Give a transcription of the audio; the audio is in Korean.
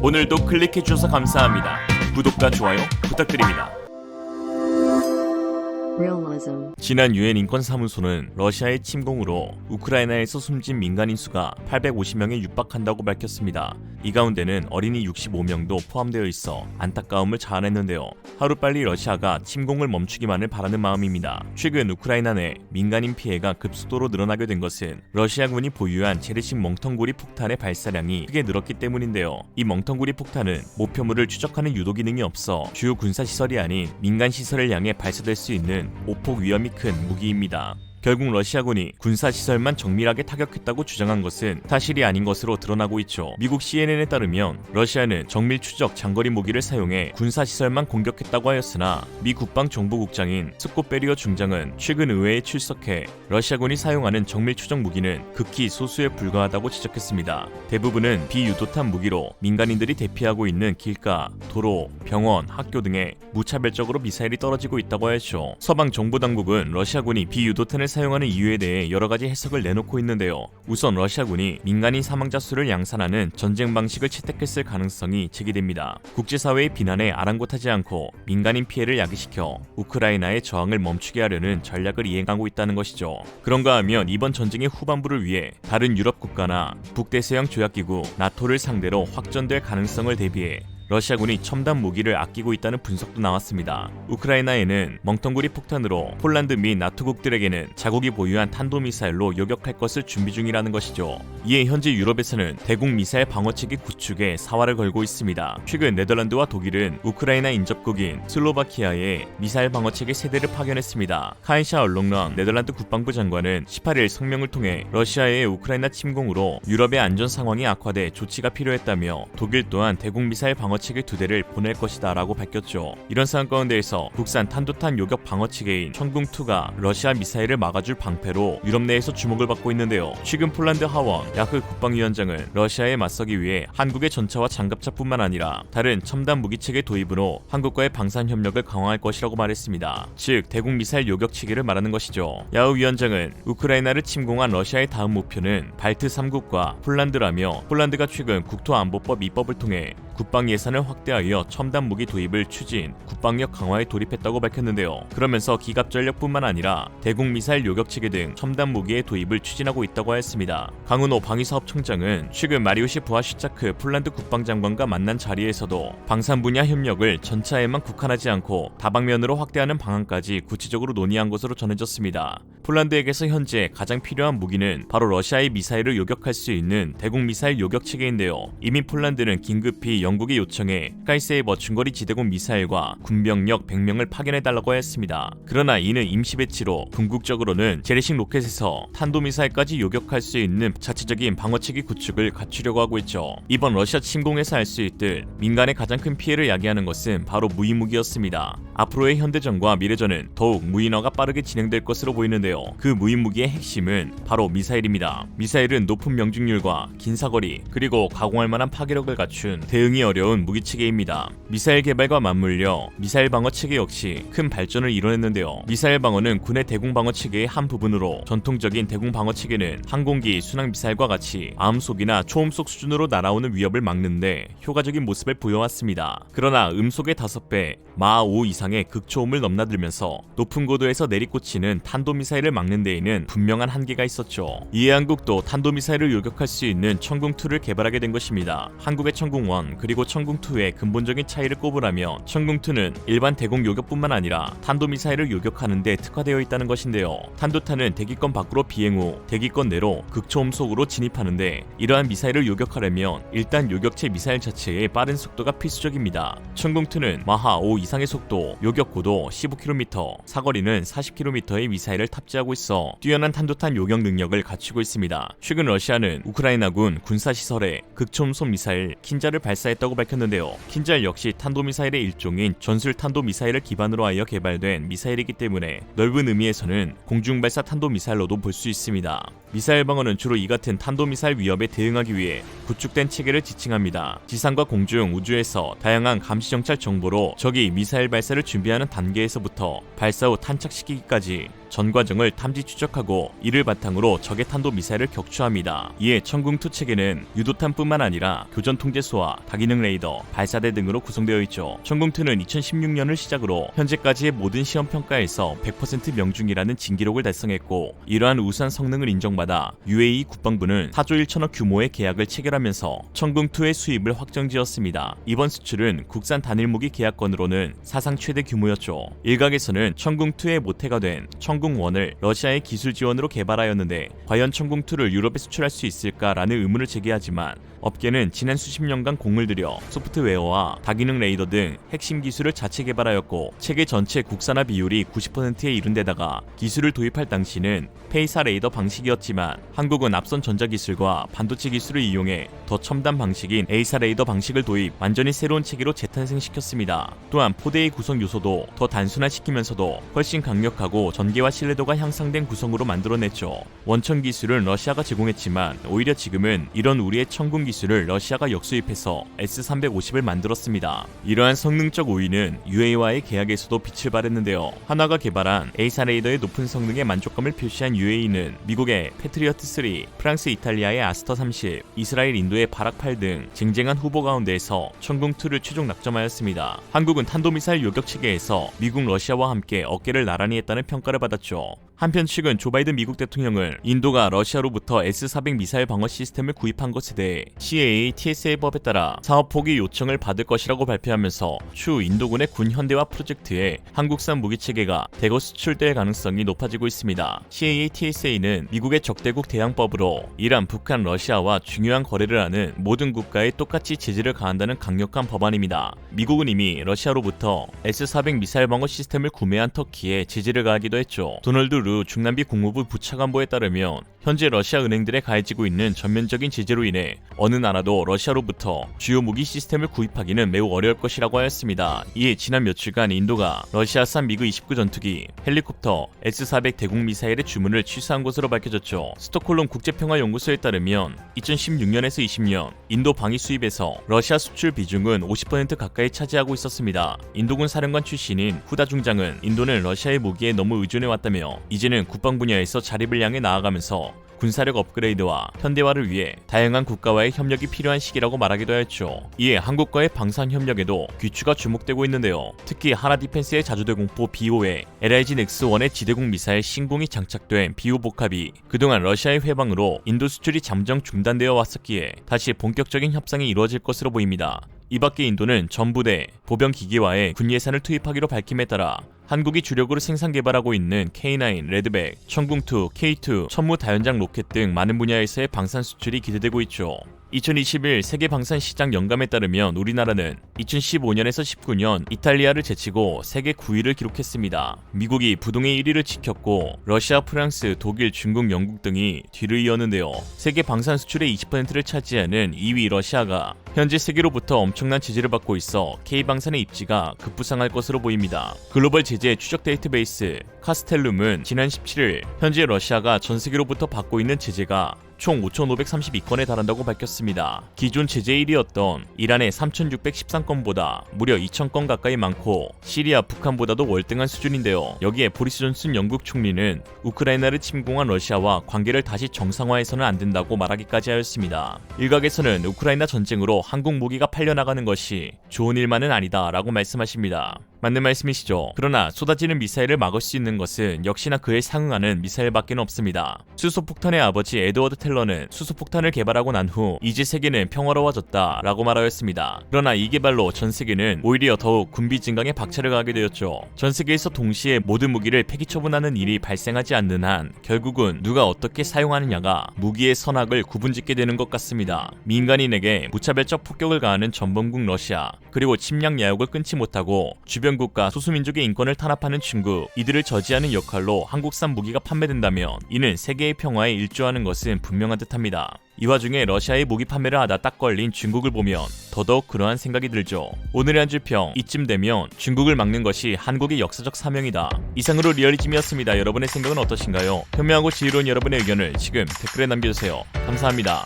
오늘도 클릭해주셔서 감사합니다. 구독과 좋아요 부탁드립니다. Realism. 지난 유엔 인권사무소는 러시아의 침공으로 우크라이나에서 숨진 민간인 수가 850명에 육박한다고 밝혔습니다. 이 가운데는 어린이 65명도 포함되어 있어 안타까움을 자아냈는데요. 하루빨리 러시아가 침공을 멈추기만을 바라는 마음입니다. 최근 우크라이나 내 민간인 피해가 급속도로 늘어나게 된 것은 러시아군이 보유한 재래식 멍텅구리 폭탄의 발사량이 크게 늘었기 때문인데요. 이 멍텅구리 폭탄은 목표물을 추적하는 유도 기능이 없어 주요 군사시설이 아닌 민간시설을 향해 발사될 수 있는 오폭 위험이 큰 무기입니다. 결국 러시아군이 군사시설만 정밀하게 타격했다고 주장한 것은 사실이 아닌 것으로 드러나고 있죠. 미국 CNN에 따르면 러시아는 정밀 추적 장거리 무기를 사용해 군사시설만 공격했다고 하였으나 미 국방정보국장인 스콧 베리어 중장은 최근 의회에 출석해 러시아군이 사용하는 정밀 추적 무기는 극히 소수에 불과하다고 지적했습니다. 대부분은 비유도탄 무기로 민간인들이 대피하고 있는 길가, 도로, 병원, 학교 등에 무차별적으로 미사일이 떨어지고 있다고 하였죠. 서방 정보당국은 러시아군이 비유도탄을 사용하는 이유에 대해 여러 가지 해석을 내놓고 있는데요. 우선 러시아군이 민간인 사망자 수를 양산하는 전쟁 방식을 채택했을 가능성이 제기됩니다. 국제사회의 비난에 아랑곳하지 않고 민간인 피해를 야기시켜 우크라이나의 저항을 멈추게 하려는 전략을 이행하고 있다는 것이죠. 그런가 하면 이번 전쟁의 후반부를 위해 다른 유럽 국가나 북대서양 조약기구 나토를 상대로 확전될 가능성을 대비해 러시아군이 첨단 무기를 아끼고 있다는 분석도 나왔습니다. 우크라이나에는 멍텅구리 폭탄으로 폴란드 및 나토국들에게는 자국이 보유한 탄도미사일로 요격할 것을 준비 중이라는 것이죠. 이에 현재 유럽에서는 대공 미사일 방어체계 구축에 사활을 걸고 있습니다. 최근 네덜란드와 독일은 우크라이나 인접국인 슬로바키아에 미사일 방어체계 세대를 파견했습니다. 카인샤 얼롱런 네덜란드 국방부 장관은 18일 성명을 통해 러시아의 우크라이나 침공으로 유럽의 안전 상황이 악화돼 조치가 필요했다며 독일 또한 대공 미사일 방어체계 2대를 보낼 것이다 라고 밝혔죠. 이런 상황 가운데에서 국산 탄도탄 요격 방어체계인 천궁2가 러시아 미사일을 막아줄 방패로 유럽 내에서 주목을 받고 있는데요. 최근 폴란드 하원 야흐 국방위원장은 러시아에 맞서기 위해 한국의 전차와 장갑차뿐만 아니라 다른 첨단 무기체계 도입으로 한국과의 방산 협력을 강화할 것이라고 말했습니다. 즉 대공 미사일 요격 체계를 말하는 것이죠. 야흐 위원장은 우크라이나를 침공한 러시아의 다음 목표는 발트 3국과 폴란드라며 폴란드가 최근 국토안보법 입법을 통해 국방 예산을 확대하여 첨단 무기 도입을 추진, 국방력 강화에 돌입했다고 밝혔는데요. 그러면서 기갑전력뿐만 아니라 대공 미사일 요격 체계 등 첨단 무기의 도입을 추진하고 있다고 하였습니다. 강은호 방위사업청장은 최근 마리우시 부하슈차크 폴란드 국방장관과 만난 자리에서도 방산 분야 협력을 전차에만 국한하지 않고 다방면으로 확대하는 방안까지 구체적으로 논의한 것으로 전해졌습니다. 폴란드에게서 현재 가장 필요한 무기는 바로 러시아의 미사일을 요격할 수 있는 대공 미사일 요격 체계인데요. 이미 폴란드는 긴급히 영국에 요청해 스카이세이버 중거리 지대공 미사일과 군병력 100명을 파견해달라고 했습니다. 그러나 이는 임시 배치로 궁극적으로는 재래식 로켓에서 탄도미사일까지 요격할 수 있는 자체적인 방어체계 구축을 갖추려고 하고 있죠. 이번 러시아 침공에서 알 수 있듯 민간의 가장 큰 피해를 야기하는 것은 바로 무인무기였습니다. 앞으로의 현대전과 미래전은 더욱 무인화가 빠르게 진행될 것으로 보이는데요. 그 무인무기의 핵심은 바로 미사일입니다. 미사일은 높은 명중률과 긴 사거리 그리고 가공할 만한 파괴력을 갖춘 대응이 어려운 무기체계입니다. 미사일 개발과 맞물려 미사일 방어체계 역시 큰 발전을 이뤄냈는데요. 미사일 방어는 군의 대공 방어체계의 한 부분으로 전통적인 대공 방어체계는 항공기, 순항미사일과 같이 암속이나 초음속 수준으로 날아오는 위협을 막는데 효과적인 모습을 보여왔습니다. 그러나 음속의 5배, 마하 5 이상의 극초음을 넘나들면서 높은 고도에서 내리꽂히는 탄도미사일을 막는 데에는 분명한 한계가 있었죠. 이에 한국도 탄도미사일을 요격할 수 있는 천궁2를 개발하게 된 것입니다. 한국의 천궁1 그리고 천궁2의 근본적인 차이를 꼽으라면 천궁2는 일반 대공 요격뿐만 아니라 탄도미사일을 요격하는 데 특화되어 있다는 것인데요. 탄도탄은 대기권 밖으로 비행 후 대기권 내로 극초음속으로 진입하는데 이러한 미사일을 요격하려면 일단 요격체 미사일 자체의 빠른 속도가 필수적입니다. 천궁2는 마하 5 이상의 속도, 요격 고도 15km, 사거리는 40km의 미사일을 탑재하고 있어 뛰어난 탄도탄 요격 능력을 갖추고 있습니다. 최근 러시아는 우크라이나군 군사시설에 극초음속 미사일 킨자를 발사했다고 밝혔는데요. 킨잘 역시 탄도미사일의 일종인 전술탄도미사일을 기반으로 하여 개발된 미사일이기 때문에 넓은 의미에서는 공중발사 탄도미사일로도 볼 수 있습니다. 미사일 방어는 주로 이 같은 탄도미사일 위협에 대응하기 위해 구축된 체계를 지칭합니다. 지상과 공중, 우주에서 다양한 감시정찰 정보로 적이 미사일 발사를 준비하는 단계에서부터 발사 후 탄착시키기까지 전 과정을 탐지 추적하고 이를 바탕으로 적의 탄도미사일을 격추합니다. 이에 천궁2 체계는 유도탄뿐만 아니라 교전통제소와 다기능 레이더, 발사대 등으로 구성되어 있죠. 천궁2는 2016년을 시작으로 현재까지의 모든 시험평가에서 100% 명중이라는 진기록을 달성했고, 이러한 우수한 성능을 인정받아 UAE 국방부는 4조 1천억 규모의 계약을 체결하면서 천궁2의 수입을 확정지었습니다. 이번 수출은 국산 단일무기 계약건으로는 사상 최대 규모였죠. 일각에서는 천궁2의 모태가 된 천궁1을 러시아의 기술 지원으로 개발하였는데 과연 천궁2를 유럽에 수출할 수 있을까라는 의문을 제기하지만, 업계는 지난 수십 년간 공을 들여 소프트웨어와 다기능 레이더 등 핵심 기술을 자체 개발하였고, 체계 전체 국산화 비율이 90%에 이른 데다가 기술을 도입할 당시는 페이사 레이더 방식이었지만, 한국은 앞선 전자기술과 반도체 기술을 이용해 더 첨단 방식인 A사 레이더 방식을 도입, 완전히 새로운 체계로 재탄생시켰습니다. 또한 포대의 구성 요소도 더 단순화시키면서도 훨씬 강력하고 전개와 신뢰도가 향상된 구성으로 만들어냈죠. 원천 기술은 러시아가 제공했지만 오히려 지금은 이런 우리의 천궁 기술을 러시아가 역수입해서 S350을 만들었습니다. 이러한 성능적 우위는 UAE와의 계약에서도 빛을 발했는데요. 한화가 개발한 A사 레이더의 높은 성능에 만족감을 표시한 UAE는 미국의 패트리어트 3, 프랑스 이탈리아의 아스터 30, 이스라엘 인도의 바락 8 등 쟁쟁한 후보 가운데에서 천궁2를 최종 낙점하였습니다. 한국은 탄도미사일 요격 체계에서 미국, 러시아와 함께 어깨를 나란히 했다는 평가를 받았죠. 한편 최근 조 바이든 미국 대통령은 인도가 러시아로부터 S-400 미사일 방어 시스템을 구입한 것에 대해 CAA TSA법에 따라 사업 포기 요청을 받을 것이라고 발표하면서 추후 인도군의 군 현대화 프로젝트에 한국산 무기 체계가 대거 수출될 가능성이 높아지고 있습니다. CAA TSA는 미국의 적대국 대항법으로 이란, 북한, 러시아와 중요한 거래를 하는 모든 국가에 똑같이 제재를 가한다는 강력한 법안입니다. 미국은 이미 러시아로부터 S-400 미사일 방어 시스템을 구매한 터키에 제재를 가하기도 했죠. 도널드 루 중남미 국무부 부차관보에 따르면 현재 러시아 은행들에 가해지고 있는 전면적인 제재로 인해 어느 나라도 러시아로부터 주요 무기 시스템을 구입하기는 매우 어려울 것이라고 하였습니다. 이에 지난 며칠간 인도가 러시아산 미그 29 전투기, 헬리콥터, S-400 대공 미사일의 주문을 취소한 것으로 밝혀졌죠. 스톡홀름 국제평화연구소에 따르면 2016년에서 20년 인도 방위 수입에서 러시아 수출 비중은 50% 가까이 차지하고 있었습니다. 인도군 사령관 출신인 후다 중장은 인도는 러시아의 무기에 너무 의존해왔다며 이제는 국방 분야에서 자립을 향해 나아가면서 군사력 업그레이드와 현대화를 위해 다양한 국가와의 협력이 필요한 시기라고 말하기도 했죠. 이에 한국과의 방산 협력에도 귀추가 주목되고 있는데요. 특히 하나 디펜스의 자주대공포 BO에 LIG 넥스1의 지대공 미사일 신공이 장착된 BO 복합이 그동안 러시아의 회방으로 인도 수출이 잠정 중단되어 왔었기에 다시 본격적인 협상이 이루어질 것으로 보입니다. 이 밖에 인도는 전부대, 보병 기계화에 군 예산을 투입하기로 밝힘에 따라 한국이 주력으로 생산 개발하고 있는 K9, 레드백, 천궁2, K2, 천무 다연장 로켓 등 많은 분야에서의 방산 수출이 기대되고 있죠. 2021 세계 방산 시장 연감에 따르면 우리나라는 2015년에서 19년 이탈리아를 제치고 세계 9위를 기록했습니다. 미국이 부동의 1위를 지켰고 러시아, 프랑스, 독일, 중국, 영국 등이 뒤를 이었는데요. 세계 방산 수출의 20%를 차지하는 2위 러시아가 현재 세계로부터 엄청난 제재를 받고 있어 K방산의 입지가 급부상할 것으로 보입니다. 글로벌 제재 추적 데이터베이스 카스텔룸은 지난 17일 현재 러시아가 전 세계로부터 받고 있는 제재가 총 5,532건에 달한다고 밝혔습니다. 기존 제재 1위였던 이란의 3,613건보다 무려 2,000건 가까이 많고 시리아, 북한보다도 월등한 수준인데요. 여기에 보리스 존슨 영국 총리는 우크라이나를 침공한 러시아와 관계를 다시 정상화해서는 안 된다고 말하기까지 하였습니다. 일각에서는 우크라이나 전쟁으로 한국 무기가 팔려나가는 것이 좋은 일만은 아니다 라고 말씀하십니다. 맞는 말씀이시죠. 그러나 쏟아지는 미사일을 막을 수 있는 것은 역시나 그에 상응하는 미사일밖에 없습니다. 수소폭탄의 아버지 에드워드 텔러는 수소폭탄을 개발하고 난 후 이제 세계는 평화로워졌다 라고 말하였습니다. 그러나 이 개발로 전 세계는 오히려 더욱 군비 증강에 박차를 가하게 되었죠. 전 세계에서 동시에 모든 무기를 폐기 처분하는 일이 발생하지 않는 한 결국은 누가 어떻게 사용하느냐가 무기의 선악을 구분짓게 되는 것 같습니다. 민간인에게 무차별적 폭격을 가하는 전범국 러시아, 그리고 침략 야욕을 끊지 못하고 주변 국가 소수민족의 인권을 탄압하는 중국, 이들을 저지하는 역할로 한국산 무기가 판매된다면 이는 세계의 평화에 일조하는 것은 분명한 듯합니다. 이 와중에 러시아의 무기 판매를 하다 딱 걸린 중국을 보면 더더욱 그러한 생각이 들죠. 오늘의 한 줄평, 이쯤 되면 중국을 막는 것이 한국의 역사적 사명이다. 이상으로 리얼리즘이었습니다. 여러분의 생각은 어떠신가요? 현명하고 지혜로운 여러분의 의견을 지금 댓글에 남겨주세요. 감사합니다.